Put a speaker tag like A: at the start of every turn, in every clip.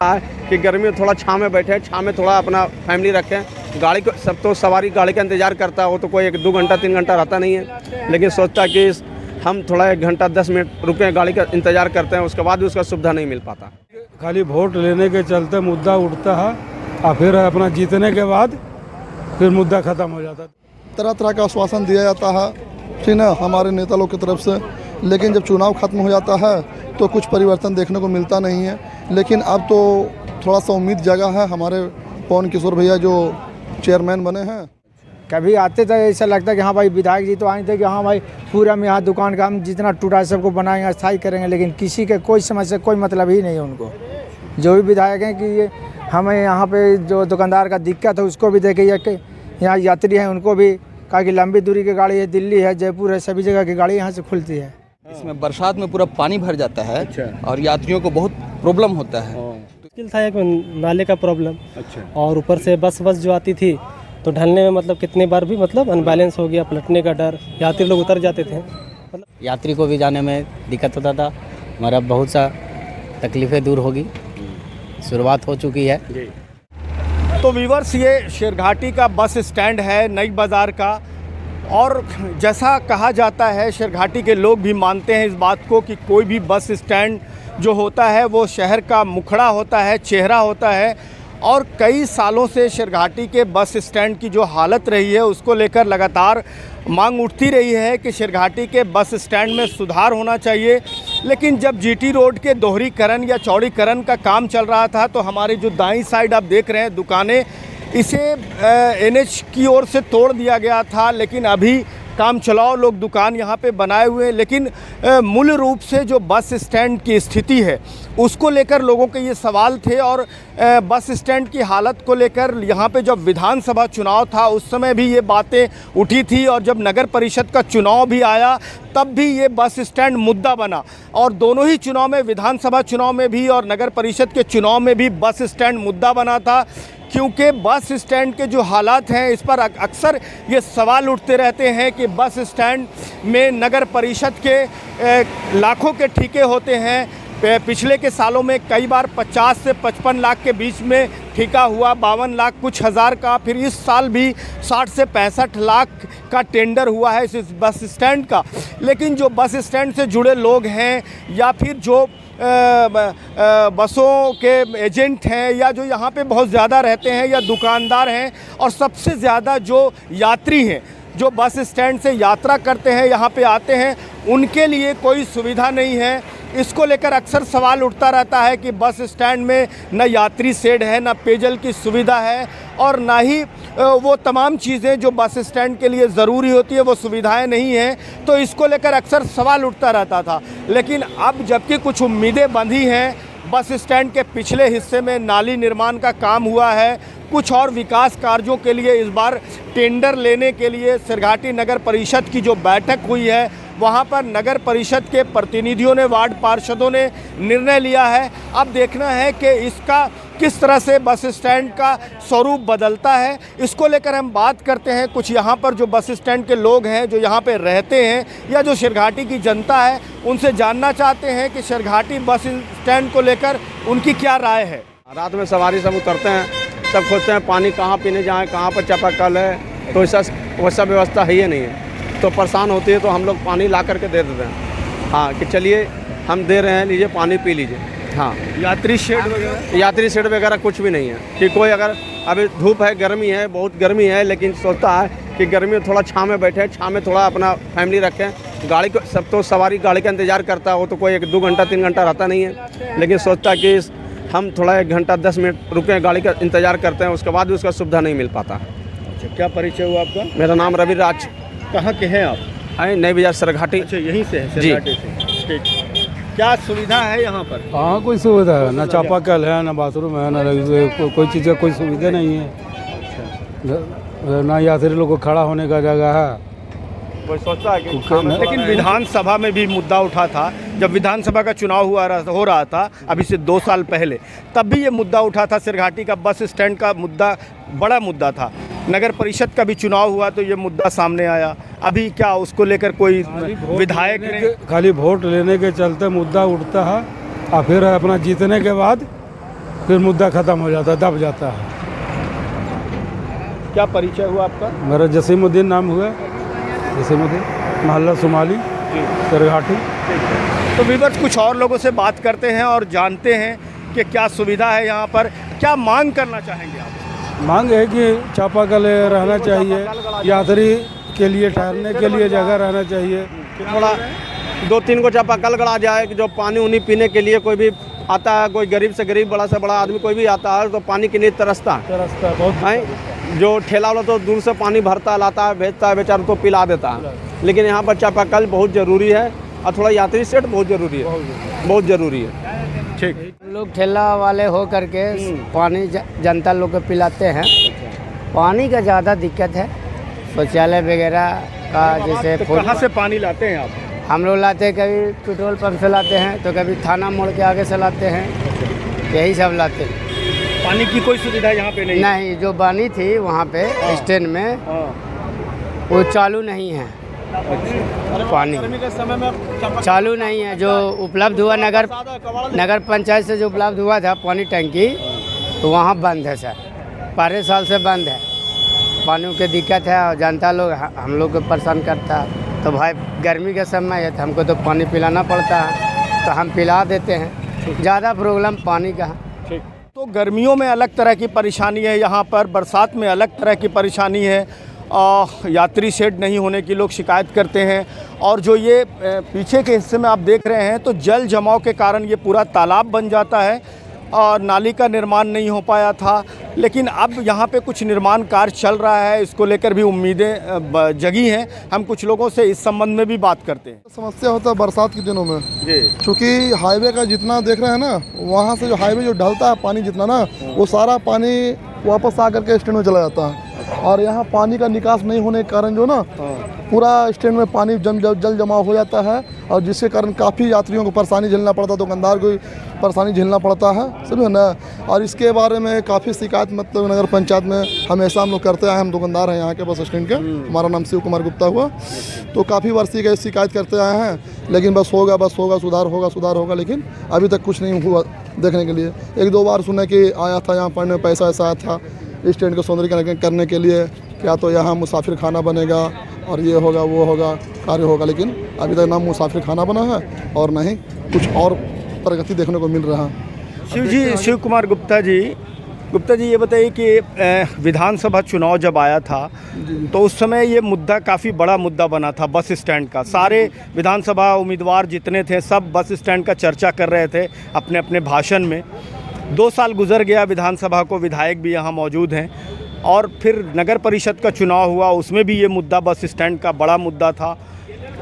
A: कि गर्मी में थोड़ा छाँव में बैठे, छाँव में थोड़ा अपना फैमिली रखें। गाड़ी को सब तो सवारी गाड़ी का इंतज़ार करता है, वो तो कोई 1-2 घंटा 3 घंटा रहता नहीं है, लेकिन सोचता कि हम थोड़ा 1 घंटा 10 मिनट रुके, गाड़ी का इंतज़ार करते हैं, उसके बाद भी उसका सुविधा नहीं मिल पाता।
B: खाली वोट लेने के चलते मुद्दा उठता है और फिर अपना जीतने के बाद फिर मुद्दा ख़त्म हो जाता है।
C: तरह तरह का आश्वासन दिया जाता है, ठीक है, हमारे नेता लोग की तरफ से, लेकिन जब चुनाव खत्म हो जाता है तो कुछ परिवर्तन देखने को मिलता नहीं है। लेकिन अब तो थोड़ा सा उम्मीद जगा है, हमारे पवन किशोर भैया जो चेयरमैन बने हैं।
D: कभी आते थे ऐसा लगता कि हाँ भाई विधायक जी तो आए थे कि हाँ भाई पूरा हम यहाँ दुकान का हम जितना टूटा है सबको बनाएंगे, स्थायी करेंगे, लेकिन किसी के कोई समस्या कोई मतलब ही नहीं है उनको। जो भी विधायक हैं कि ये हमें यहाँ पे जो दुकानदार का दिक्कत है उसको भी देखे, कि यहाँ यात्री हैं उनको भी कहा कि लंबी दूरी की गाड़ी है, दिल्ली है, जयपुर है, सभी जगह की गाड़ी यहाँ से खुलती है।
E: इसमें बरसात में पूरा पानी भर जाता है। अच्छा। और यात्रियों को बहुत प्रॉब्लम होता है।
F: मुश्किल था एक नाले का प्रॉब्लम। अच्छा। और ऊपर से बस जो आती थी तो ढलने में मतलब कितने बार भी मतलब अनबैलेंस हो गया, पलटने का डर, यात्री लोग उतर जाते थे।
G: यात्री को भी जाने में दिक्कत होता था, हमारा बहुत सा तकलीफ़ें दूर होगी, शुरुआत हो चुकी है।
H: तो वीवर्स, ये शेरघाटी का बस स्टैंड है नई बाज़ार का, और जैसा कहा जाता है शेरघाटी के लोग भी मानते हैं इस बात को कि कोई भी बस स्टैंड जो होता है वो शहर का मुखड़ा होता है, चेहरा होता है। और कई सालों से शेरघाटी के बस स्टैंड की जो हालत रही है उसको लेकर लगातार मांग उठती रही है कि शेरघाटी के बस स्टैंड में सुधार होना चाहिए। लेकिन जब जीटी रोड के दोहरीकरण या चौड़ीकरण का काम चल रहा था तो हमारी जो दाईं साइड आप देख रहे हैं दुकानें, इसे एनएच की ओर से तोड़ दिया गया था, लेकिन अभी काम चलाओ लोग दुकान यहाँ पे बनाए हुए हैं। लेकिन मूल रूप से जो बस स्टैंड की स्थिति है उसको लेकर लोगों के ये सवाल थे। और बस स्टैंड की हालत को लेकर यहाँ पे जब विधानसभा चुनाव था उस समय भी ये बातें उठी थी, और जब नगर परिषद का चुनाव भी आया तब भी ये बस स्टैंड मुद्दा बना। और दोनों ही चुनाव में, विधानसभा चुनाव में भी और नगर परिषद के चुनाव में भी बस स्टैंड मुद्दा बना था, क्योंकि बस स्टैंड के जो हालात हैं इस पर अक्सर ये सवाल उठते रहते हैं कि बस स्टैंड में नगर परिषद के लाखों के ठेके होते हैं। पिछले के सालों में कई बार 50 से 55 लाख के बीच में ठेका हुआ, 52 लाख कुछ हज़ार का, फिर इस साल भी 60 से 65 लाख का टेंडर हुआ है इस बस स्टैंड का। लेकिन जो बस स्टैंड से जुड़े लोग हैं या फिर जो बसों के एजेंट हैं या जो यहाँ पे बहुत ज़्यादा रहते हैं या दुकानदार हैं, और सबसे ज़्यादा जो यात्री हैं जो बस स्टैंड से यात्रा करते हैं, यहाँ पे आते हैं, उनके लिए कोई सुविधा नहीं है। इसको लेकर अक्सर सवाल उठता रहता है कि बस स्टैंड में न यात्री शेड है, न पेयजल की सुविधा है, और ना ही वो तमाम चीज़ें जो बस स्टैंड के लिए ज़रूरी होती है वो सुविधाएं नहीं हैं। तो इसको लेकर अक्सर सवाल उठता रहता था। लेकिन अब जबकि कुछ उम्मीदें बंधी हैं, बस स्टैंड के पिछले हिस्से में नाली निर्माण का काम हुआ है, कुछ और विकास कार्यों के लिए इस बार टेंडर लेने के लिए शेरघाटी नगर परिषद की जो बैठक हुई है वहाँ पर नगर परिषद के प्रतिनिधियों ने, वार्ड पार्षदों ने निर्णय लिया है। अब देखना है कि इसका किस तरह से बस स्टैंड का स्वरूप बदलता है। इसको लेकर हम बात करते हैं कुछ यहाँ पर जो बस स्टैंड के लोग हैं, जो यहाँ पे रहते हैं, या जो शेरघाटी की जनता है, उनसे जानना चाहते हैं कि शेरघाटी बस स्टैंड को लेकर उनकी क्या राय है।
A: रात में सवारी सब उतरते हैं, सब खोजते हैं पानी कहाँ पीने जाएँ, कहाँ पर चापाकल है, तो वैसा व्यवस्था है ही नहीं है। तो परेशान होती है तो हम लोग पानी ला करके दे देते हैं, हाँ, कि चलिए हम दे रहे हैं, लीजिए पानी पी लीजिए। हाँ, यात्री शेड वगैरह कुछ भी नहीं है कि कोई, अगर अभी धूप है, गर्मी है, बहुत गर्मी है, लेकिन सोचता है कि गर्मी में थोड़ा छाँव में बैठे, छाँव में थोड़ा अपना फैमिली रखें। गाड़ी को सब तो सवारी गाड़ी का इंतज़ार करता है, वो तो कोई 1-2 घंटा 3 घंटा रहता नहीं है, लेकिन सोचता कि हम थोड़ा 1 घंटा 10 मिनट रुके, गाड़ी का इंतज़ार करते हैं, उसके बाद भी उसका सुविधा नहीं मिल पाता।
H: अच्छा, क्या परिचय हुआ आपका?
A: मेरा नाम रवि राज।
H: कहाँ के हैं आप?
A: नई बाज़ार शेरघाटी।
H: अच्छा, यहीं से है शेरघाटी से। ठीक। क्या सुविधा है यहाँ पर?
B: हाँ, कोई सुविधा है ना, चापाकल है, ना बाथरूम है, ना कोई चीज़ का कोई सुविधा नहीं है। अच्छा। ना यात्री लोग को खड़ा होने का जगह है।
H: कोई सोचता है कि लेकिन विधानसभा में भी मुद्दा उठा था, जब विधानसभा का चुनाव हो रहा था अभी से 2 साल पहले, तब भी ये मुद्दा उठा था। शेरघाटी का बस स्टैंड का मुद्दा बड़ा मुद्दा था। नगर परिषद का भी चुनाव हुआ तो ये मुद्दा सामने आया। अभी क्या उसको लेकर कोई विधायक ने,
B: खाली वोट लेने के चलते मुद्दा उठता है और फिर अपना जीतने के बाद फिर मुद्दा ख़त्म हो जाता है, दब जाता है।
H: क्या परिचय हुआ आपका?
B: मेरा जसीमुद्दीन नाम हुआ, जसीमुद्दीन, मोहल्ला सुमाली, शेरघाटी।
H: तो वीवर्स, कुछ और लोगों से बात करते हैं और जानते हैं कि क्या सुविधा है यहाँ पर, क्या मांग करना चाहेंगे आप?
B: मांग है कि चापाकल रहना चाहिए, यात्री के लिए ठहरने के लिए जगह रहना चाहिए।
A: थोड़ा 2-3 को चापाकल गड़ा जाए कि जो पानी उनी पीने के लिए कोई भी आता है, कोई गरीब से गरीब, बड़ा से बड़ा आदमी कोई भी आता है तो पानी के लिए तरसता
B: रास्ता बहुत
A: है। जो ठेला वाला तो दूर से पानी भरता लाता है, भेजता है, बेचारा तो पिला देता है। लेकिन यहाँ पर चापाकल बहुत ज़रूरी है और थोड़ा यात्री सेट बहुत ज़रूरी है, बहुत ज़रूरी है।
H: ठीक,
G: हम लोग ठेला वाले हो करके पानी जनता लोग को पिलाते हैं। पानी का ज़्यादा दिक्कत है, शौचालय वगैरह का। जैसे
H: तो कहाँ से पानी लाते हैं आप?
G: हम लोग लाते हैं, कभी पेट्रोल पंप से लाते हैं तो कभी थाना मोड़ के आगे से लाते हैं, यही सब लाते हैं।
H: पानी की कोई सुविधा यहाँ पे नहीं?
G: नहीं, जो बनी थी वहाँ पे स्टैंड में वो चालू नहीं है, पानी चालू नहीं है। जो उपलब्ध हुआ नगर पंचायत से जो उपलब्ध हुआ था पानी टंकी, तो वहाँ बंद है सर, 12 साल से बंद है। पानी की दिक्कत है और जनता लोग हम लोग को परेशान करता है। तो भाई गर्मी का समय है तो हमको तो पानी पिलाना पड़ता है, तो हम पिला देते हैं। ज़्यादा प्रॉब्लम पानी का है।
H: तो गर्मियों में अलग तरह की परेशानी है यहाँ पर, बरसात में अलग तरह की परेशानी है। यात्री शेड नहीं होने की लोग शिकायत करते हैं। और जो ये पीछे के हिस्से में आप देख रहे हैं तो जल जमाव के कारण ये पूरा तालाब बन जाता है और नाली का निर्माण नहीं हो पाया था। लेकिन अब यहाँ पे कुछ निर्माण कार्य चल रहा है, इसको लेकर भी उम्मीदें जगी हैं। हम कुछ लोगों से इस संबंध में भी बात करते हैं।
C: समस्या होता है बरसात के दिनों में
H: जी,
C: क्योंकि हाईवे का जितना देख रहे हैं ना, वहाँ से जो हाईवे जो ढलता है पानी जितना ना, वो सारा पानी वापस आकर के स्टैंड में चला जाता है। और यहाँ पानी का निकास नहीं होने के कारण जो ना पूरा स्टैंड में पानी जल जमाव हो जाता है, और जिसके कारण काफ़ी यात्रियों को परेशानी झेलना पड़ता है, दुकानदार को परेशानी झेलना पड़ता है, समझे ना। और इसके बारे में काफ़ी शिकायत मतलब नगर पंचायत में हमेशा हम लोग करते आए। हम दुकानदार हैं यहाँ के बस स्टैंड के, हमारा नाम शिव कुमार गुप्ता हुआ। तो काफ़ी वर्ष की शिकायत करते आए हैं, लेकिन बस होगा सुधार होगा, लेकिन अभी तक कुछ नहीं हुआ देखने के लिए। 1-2 बार सुना कि आया था यहाँ पढ़ने पैसा ऐसा आया था स्टैंड को सौंदर्यीकरण करने के लिए, क्या तो यहाँ मुसाफिर खाना बनेगा और ये होगा वो होगा कार्य होगा, लेकिन अभी तक ना मुसाफिर खाना बना है और ना ही कुछ और प्रगति देखने को मिल रहा है।
H: शिव कुमार गुप्ता जी, ये बताइए कि विधानसभा चुनाव जब आया था तो उस समय ये मुद्दा काफ़ी बड़ा मुद्दा बना था बस स्टैंड का। सारे विधानसभा उम्मीदवार जितने थे सब बस स्टैंड का चर्चा कर रहे थे अपने अपने भाषण में। 2 साल गुजर गया विधानसभा को, विधायक भी यहाँ मौजूद हैं, और फिर नगर परिषद का चुनाव हुआ, उसमें भी ये मुद्दा बस स्टैंड का बड़ा मुद्दा था।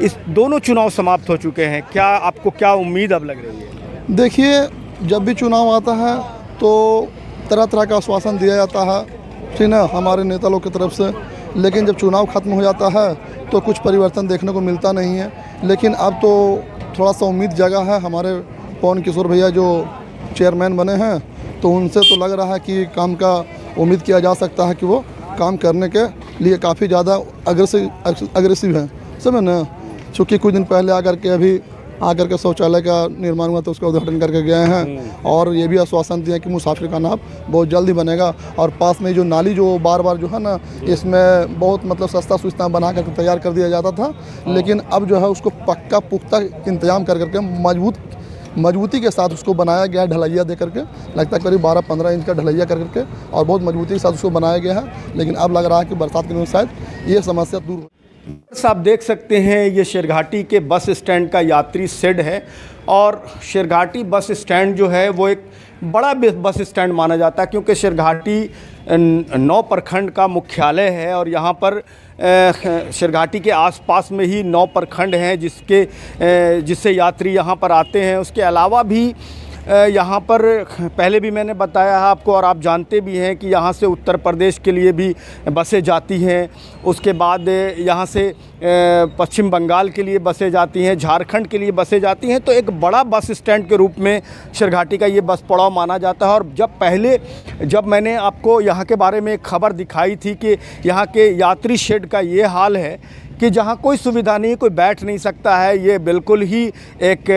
H: इस दोनों चुनाव समाप्त हो चुके हैं, क्या आपको क्या उम्मीद अब लग रही है?
C: देखिए, जब भी चुनाव आता है तो तरह तरह का आश्वासन दिया जाता है, ठीक ना, हमारे नेता लोग की तरफ से। लेकिन जब चुनाव ख़त्म हो जाता है तो कुछ परिवर्तन देखने को मिलता नहीं है। लेकिन अब तो थोड़ा सा उम्मीद जगा है। हमारे पवन किशोर भैया जो चेयरमैन बने हैं, तो उनसे तो लग रहा है कि काम का उम्मीद किया जा सकता है कि वो काम करने के लिए काफ़ी ज़्यादा अग्रेसिव हैं, समझे ना। चूँकि कुछ दिन पहले आकर के शौचालय का निर्माण हुआ तो उसका उद्घाटन करके गए हैं, और ये भी आश्वासन दिया कि मुसाफिर का नाम बहुत जल्दी बनेगा। और पास में जो नाली जो बार जो है ना, इसमें बहुत मतलब सस्ता सुस्ता बना करके तैयार कर दिया जाता था, लेकिन अब जो है उसको पक्का पुख्ता इंतजाम कर करके मजबूती के साथ उसको बनाया गया है, ढलैया दे करके। लगता है करीब 12-15 इंच का ढलैया कर करके, और बहुत मजबूती के साथ उसको बनाया गया है। लेकिन अब लग रहा है कि बरसात के दिन शायद ये समस्या दूर हो।
H: आप देख सकते हैं ये शेरघाटी के बस स्टैंड का यात्री शेड है, और शेरघाटी बस स्टैंड जो है वो एक बड़ा बस स्टैंड माना जाता है, क्योंकि शेरघाटी 9 प्रखंड का मुख्यालय है। और यहाँ पर शेरघाटी के आसपास में ही 9 प्रखंड हैं जिससे यात्री यहाँ पर आते हैं। उसके अलावा भी यहाँ पर पहले भी मैंने बताया है आपको, और आप जानते भी हैं कि यहाँ से उत्तर प्रदेश के लिए भी बसें जाती हैं। उसके बाद यहाँ से पश्चिम बंगाल के लिए बसें जाती हैं, झारखंड के लिए बसें जाती हैं। तो एक बड़ा बस स्टैंड के रूप में शेरघाटी का ये बस पड़ाव माना जाता है। और जब मैंने आपको यहाँ के बारे में एक खबर दिखाई थी कि यहाँ के यात्री शेड का ये हाल है कि जहाँ कोई सुविधा नहीं, कोई बैठ नहीं सकता है। ये बिल्कुल ही एक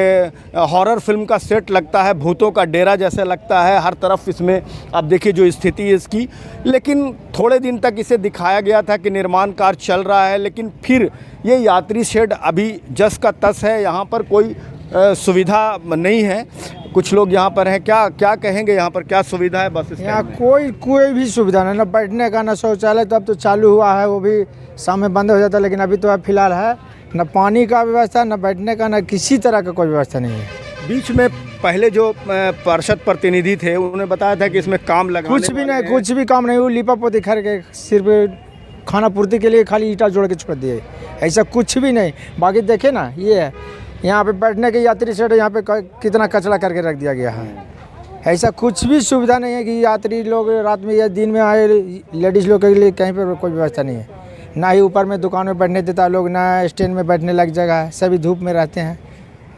H: हॉरर फिल्म का सेट लगता है, भूतों का डेरा जैसे लगता है हर तरफ। इसमें आप देखिए जो स्थिति है इसकी। लेकिन थोड़े दिन तक इसे दिखाया गया था कि निर्माण कार्य चल रहा है, लेकिन फिर ये यात्री शेड अभी जस का तस है। यहाँ पर कोई सुविधा नहीं है। कुछ लोग यहाँ पर हैं, क्या कहेंगे यहाँ पर क्या सुविधा है बस स्टैंड
D: यहाँ
H: में?
D: कोई भी सुविधा नहीं, ना बैठने का ना शौचालय। तो अब तो चालू हुआ है, वो भी शाम में बंद हो जाता है, लेकिन अभी तो अब फिलहाल है। ना पानी का व्यवस्था, ना बैठने का, ना किसी तरह का कोई व्यवस्था नहीं है।
H: बीच में पहले जो पार्षद प्रतिनिधि थे उन्होंने बताया था कि इसमें काम लगा,
D: कुछ भी नहीं, कुछ भी काम नहीं। वो लिपा पोती करके सिर्फ खाना पूर्ति के लिए खाली ईंटा जोड़ के छोड़ दिए, ऐसा कुछ भी नहीं। बाकी देखे ना, ये है यहाँ पे बैठने के यात्री शेड, यहाँ पे कितना कचरा करके रख दिया गया है। ऐसा कुछ भी सुविधा नहीं है कि यात्री लोग रात में या दिन में आए, लेडीज़ लोग के लिए कहीं पर कोई व्यवस्था नहीं है। ना ही ऊपर में दुकान में बैठने देता लोग, ना स्टैंड में बैठने लग जगह है। सभी धूप में रहते हैं,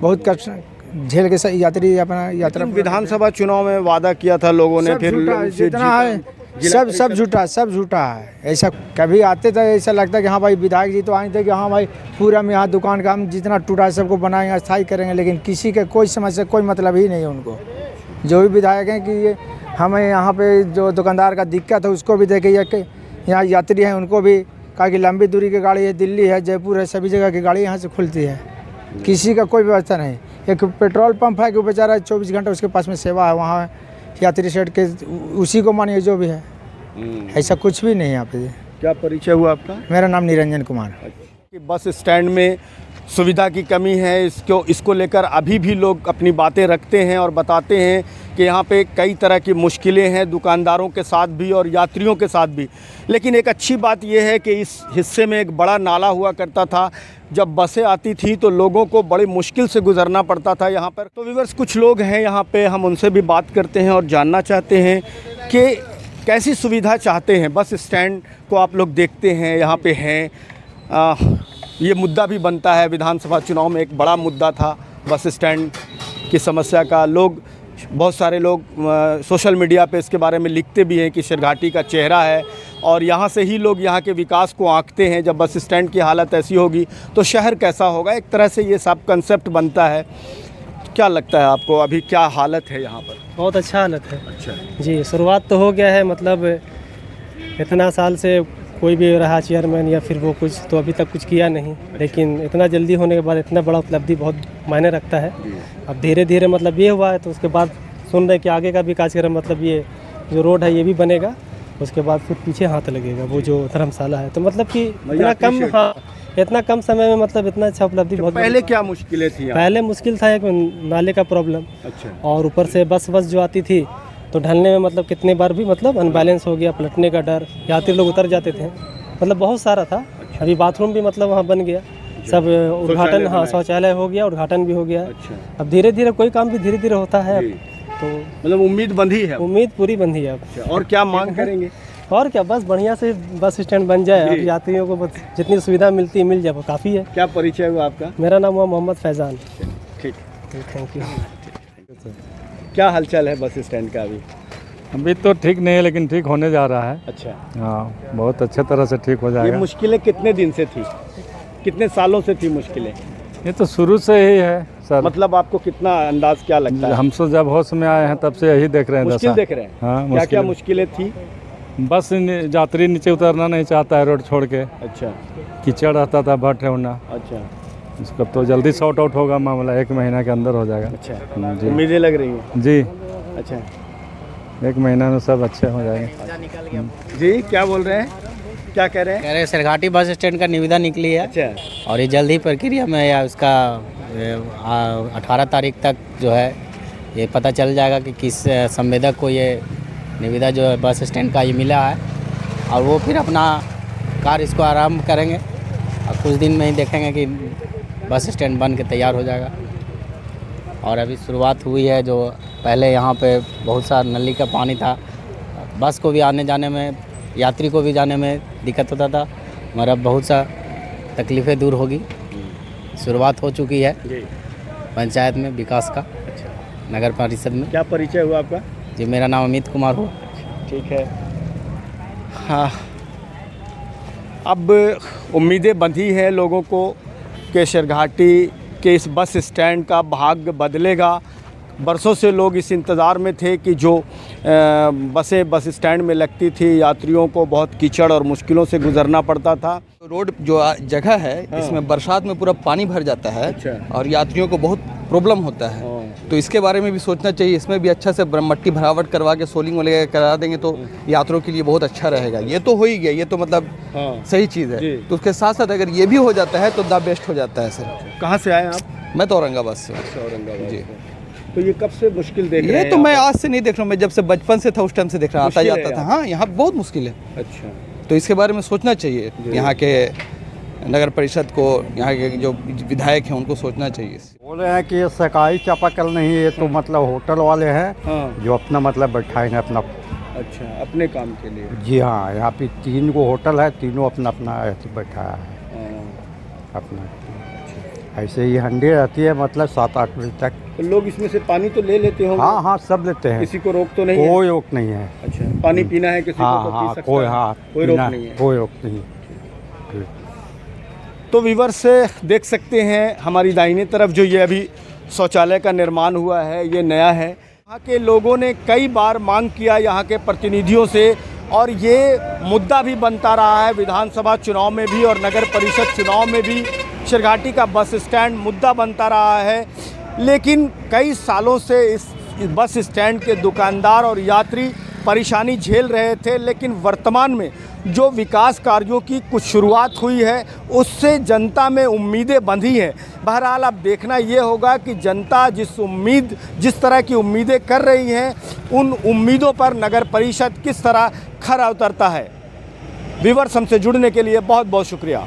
D: बहुत कष्ट झेल के यात्री अपना यात्रा।
H: विधानसभा चुनाव में वादा किया था लोगों ने, फिर
D: जितना है सब झूठा है। ऐसा कभी आते थे, ऐसा लगता है कि हाँ भाई विधायक जी तो आए थे कि हाँ भाई पूरा में यहाँ दुकान का हम जितना टूटा है सबको बनाएंगे, अस्थायी करेंगे, लेकिन किसी के कोई समस्या, कोई मतलब ही नहीं है उनको। जो भी विधायक हैं कि ये हमें यहाँ पे जो दुकानदार का दिक्कत है उसको भी देखे, यहाँ यात्री हैं उनको भी कहा कि लंबी दूरी की गाड़ी है, दिल्ली है, जयपुर है, सभी जगह की गाड़ी यहाँ से खुलती है। किसी का कोई व्यवस्था नहीं। एक पेट्रोल पंप है कि बेचारा 24 घंटे उसके पास में सेवा है, वहाँ यात्री शेड के उसी को मानिए जो भी है। ऐसा कुछ भी नहीं है यहाँ पे।
H: क्या परिचय हुआ आपका?
D: मेरा नाम निरंजन कुमार।
H: कि बस स्टैंड में सुविधा की कमी है, इसको लेकर अभी भी लोग अपनी बातें रखते हैं और बताते हैं कि यहाँ पे कई तरह की मुश्किलें हैं, दुकानदारों के साथ भी और यात्रियों के साथ भी। लेकिन एक अच्छी बात यह है कि इस हिस्से में एक बड़ा नाला हुआ करता था। जब बसें आती थी तो लोगों को बड़ी मुश्किल से गुजरना पड़ता था यहाँ पर। तो व्यूअर्स, कुछ लोग हैं यहाँ पे, हम उनसे भी बात करते हैं और जानना चाहते हैं कि कैसी सुविधा चाहते हैं। बस स्टैंड को आप लोग देखते हैं, यहाँ पे हैं। ये मुद्दा भी बनता है, विधानसभा चुनाव में एक बड़ा मुद्दा था बस स्टैंड की समस्या का। बहुत सारे लोग सोशल मीडिया पे इसके बारे में लिखते भी हैं कि शेरघाटी का चेहरा है, और यहाँ से ही लोग यहाँ के विकास को आंकते हैं। जब बस स्टैंड की हालत ऐसी होगी तो शहर कैसा होगा, एक तरह से ये सब कंसेप्ट बनता है। क्या लगता है आपको, अभी क्या हालत है यहाँ पर?
F: बहुत अच्छा हालत है।
H: अच्छा
F: जी, शुरुआत तो हो गया है, मतलब इतना साल से कोई भी रहा चेयरमैन या फिर वो कुछ, तो अभी तक कुछ किया नहीं। लेकिन इतना जल्दी होने के बाद इतना बड़ा उपलब्धि बहुत मायने रखता है। अब धीरे धीरे मतलब ये हुआ है, तो उसके बाद सुन रहे कि आगे का भी कार्यक्रम, मतलब ये जो रोड है ये भी बनेगा, उसके बाद फिर पीछे हाथ लगेगा वो जो धर्मशाला है। तो मतलब कि इतना कम समय में मतलब इतना अच्छा उपलब्धि बहुत।
H: पहले क्या मुश्किलें थी?
F: पहले मुश्किल था एक नाले का प्रॉब्लम।
H: अच्छा।
F: और ऊपर से बस जो आती थी तो ढलने में मतलब कितने बार भी मतलब अनबैलेंस हो गया, पलटने का डर, यात्री लोग उतर जाते थे, मतलब बहुत सारा था। अभी बाथरूम भी मतलब वहाँ बन गया, सब उद्घाटन, हाँ शौचालय हो गया, उद्घाटन भी हो गया। अब धीरे धीरे कोई काम भी धीरे धीरे होता है, तो
H: मतलब उम्मीद बंधी है,
F: उम्मीद पूरी बंधी है अब।
H: और क्या मांग करेंगे?
F: और क्या, बस बढ़िया से बस स्टैंड बन जाए, अब यात्रियों को बस जितनी सुविधा मिलती है मिल जाए, वो काफ़ी है।
H: क्या परिचय हुआ आपका?
F: मेरा नाम हुआ मोहम्मद फैज़ान।
H: ठीक,
F: थैंक यू।
H: क्या हालचाल है बस स्टैंड का?
B: अभी तो ठीक नहीं है, लेकिन ठीक होने जा रहा है।
H: अच्छा,
B: हाँ, बहुत अच्छे तरह से ठीक हो जाएगा।
H: ये मुश्किलें कितने दिन से थी, कितने सालों से थी मुश्किलें?
B: ये तो शुरू से ही है सर।
H: मतलब आपको कितना अंदाज क्या लगता है?
B: हम तो जब होश में आए हैं तब से यही देख रहे हैं।
H: मुश्किल देख रहे हैं?
B: हाँ,
H: क्या क्या मुश्किलें थी?
B: बस यात्री नीचे उतरना नहीं चाहता है रोड छोड़ के।
H: अच्छा।
B: कीचड़ रहता था, भट्ट होना।
H: अच्छा।
B: इसका तो जल्दी सॉर्ट आउट होगा मामला, 1 महीना के अंदर हो जाएगा।
H: अच्छा
B: जी,
H: उम्मीदें लग रही हैं?
B: जी,
H: अच्छा,
B: 1 महीना में सब अच्छे हो जाएंगे।
H: जी क्या बोल रहे हैं, क्या कह रहे हैं?
I: कह रहे शेरघाटी बस स्टैंड का निविदा निकली है।
H: अच्छा।
I: और ये जल्द ही प्रक्रिया में या उसका 18 तारीख तक जो है ये पता चल जाएगा कि किस संवेदक को ये निविदा जो है बस स्टैंड का ये मिला है, और वो फिर अपना कार्य इसको आरंभ करेंगे, और कुछ दिन में ही देखेंगे कि बस स्टैंड बन के तैयार हो जाएगा। और अभी शुरुआत हुई है, जो पहले यहाँ पे बहुत सारा नली का पानी था, बस को भी आने जाने में, यात्री को भी जाने में दिक्कत होता था, मगर अब बहुत सा तकलीफ़ें दूर होगी। शुरुआत हो चुकी है पंचायत में विकास का। नगर परिषद में।
H: क्या परिचय हुआ आपका?
I: जी, मेरा नाम अमित कुमार हो।
H: ठीक है। हाँ, अब उम्मीदें बंधी हैं लोगों को कि शेरघाटी के इस बस स्टैंड का भाग्य बदलेगा। बरसों से लोग इस इंतज़ार में थे कि जो बसें बस स्टैंड में लगती थी यात्रियों को बहुत कीचड़ और मुश्किलों से गुजरना पड़ता था।
E: रोड जो जगह है इसमें बरसात में पूरा पानी भर जाता है और यात्रियों को बहुत प्रॉब्लम होता है। तो इसके बारे में भी सोचना चाहिए, इसमें भी अच्छा से मट्टी भरावट करवा के सोलिंग वगैरह करा देंगे तो यात्रियों के लिए बहुत अच्छा रहेगा। ये तो हो ही गया, ये तो मतलब सही चीज़ है। तो उसके साथ साथ अगर ये भी हो जाता है तो द बेस्ट हो जाता है सर।
H: कहाँ से आए आप?
E: मैं तो औरंगाबाद से।
H: औरंगाबाद
E: जी।
H: तो ये कब से मुश्किल देख रहे हैं?
E: ये तो मैं आज से नहीं देख रहा हूँ, मैं जब से बचपन से था उस टाइम से देख रहा आता जाता था। हाँ, यहाँ बहुत मुश्किल है।
H: अच्छा,
E: तो इसके बारे में सोचना चाहिए, यहाँ के नगर परिषद को, यहाँ के जो विधायक हैं उनको सोचना चाहिए।
J: बोल रहे हैं कि ये सरकारी चापाकल नहीं है, तो मतलब होटल वाले हैं जो अपना मतलब बैठाएंगे अपना।
H: अच्छा, अपने काम के लिए?
J: जी हाँ, यहाँ पे 3 गो होटल है, तीनों अपना अपना ऐसे बैठाया है अपना। ऐसे ही हंडी रहती है मतलब 7-8 बजे तक।
H: तो लोग इसमें से पानी तो ले लेते होंगे?
J: हाँ हाँ, सब लेते हैं,
H: किसी को रोक तो नहीं?
J: कोई रोक नहीं है।
H: अच्छा, पानी पीना है किसी को तो पी सकता
J: कोई,
H: है?
J: हाँ,
H: कोई रोक नहीं है?
J: कोई रोक नहीं।
H: तो व्यूअर्स देख सकते हैं हमारी दाहिने तरफ जो ये अभी शौचालय का निर्माण हुआ है, ये नया है। यहाँ के लोगों ने कई बार मांग किया यहाँ के प्रतिनिधियों से, और ये मुद्दा भी बनता रहा है विधानसभा चुनाव में भी और नगर परिषद चुनाव में भी। शेरघाटी का बस स्टैंड मुद्दा बनता रहा है, लेकिन कई सालों से इस बस स्टैंड के दुकानदार और यात्री परेशानी झेल रहे थे। लेकिन वर्तमान में जो विकास कार्यों की कुछ शुरुआत हुई है उससे जनता में उम्मीदें बंधी हैं। बहरहाल अब देखना ये होगा कि जनता जिस तरह की उम्मीदें कर रही हैं, उन उम्मीदों पर नगर परिषद किस तरह खरा उतरता है। व्यूअर्स, हमसे जुड़ने के लिए बहुत बहुत शुक्रिया।